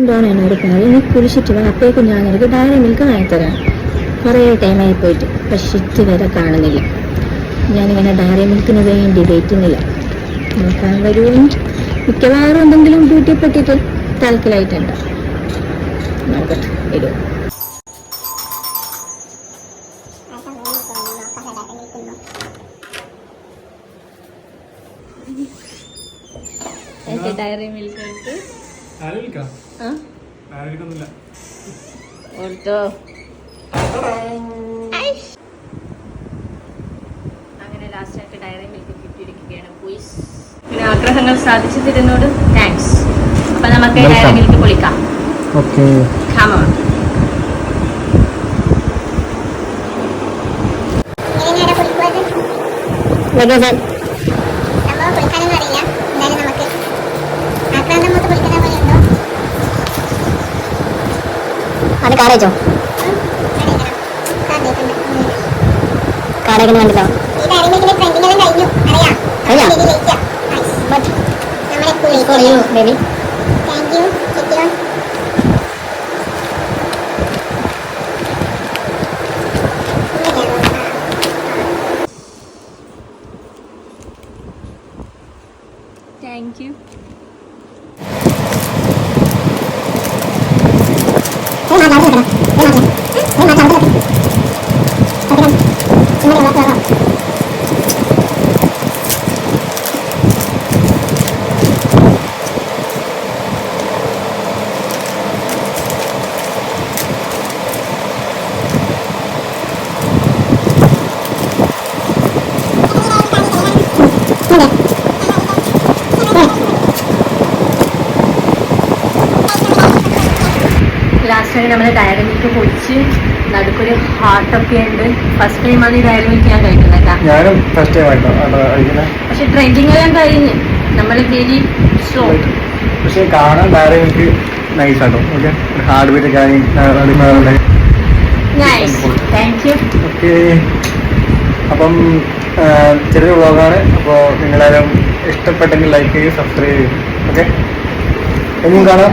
എന്തോന്നാണ് അവർ പറഞ്ഞത്, നീ കുളിച്ചിട്ട് വാ, അപ്പോഴേക്കും ഞാൻ നിനക്ക് ഡയറി മിൽക്ക് വാങ്ങിത്തരാം. കുറേ ടൈമായി പോയിട്ട് പക്ഷെ ഇതുവരെ കാണുന്നില്ല. ഞാനിങ്ങനെ ഡയറി മിൽക്കിന് വേണ്ടി വെയിറ്റുന്നില്ല. നോക്കാൻ വരുമോ? മിക്കവാറും എന്തെങ്കിലും ഡ്യൂട്ടിയെ പറ്റിയിട്ട് താൽക്കലായിട്ടുണ്ട്. നോക്കട്ടെ വരുമോ. ഡയറി മിൽക്ക് ഓർത്തോ. അങ്ങനെ ലാസ്റ്റായിട്ട് ഡയറി മിൽക്ക് കിട്ടിയിരിക്കുകയാണ്. പിന്നെ ആഗ്രഹങ്ങൾ സാധിച്ചു തരുന്നോട് താങ്ക്സ്. അപ്പൊ നമുക്ക് ഡയറി മിൽക്ക് പൊളിക്കാം. ഓക്കെ, അത് കാറേജോ കാറേക്കിന് കണ്ടില്ല. Baby thank you. ലാസ്റ്റ് നമ്മൾ ഡയറി മിൽക്ക് പൊടിച്ച് നടുക്കൊരു ഹാർട്ടൊക്കെ ഉണ്ട്. ഫസ്റ്റ് ടൈമാണ് ഈ ഡയറി മിൽക്ക് ഞാൻ കഴിക്കുന്നത്. ഞാനും ഫസ്റ്റ് ടൈം ആയിട്ടോ. പക്ഷെ ട്രെൻഡിങ് എല്ലാം കഴിഞ്ഞ് നമ്മൾ ഡെയിലി സ്ലോ. പക്ഷെ കാണാൻ ഡയറി മിൽക്ക് നൈസ് ആട്ടോ. ഓക്കെ, ഹാർഡ് ബീറ്റ് ഒക്കെ താങ്ക് യു. ഓക്കെ, അപ്പം ചെറിയ വ്ളോഗാണ്. അപ്പോൾ നിങ്ങളാരും ഇഷ്ടപ്പെട്ടെങ്കിൽ ലൈക്ക് ചെയ്യും, സബ്സ്ക്രൈബ് ചെയ്യും. ഓക്കെ, ഇനിയും കാണാം.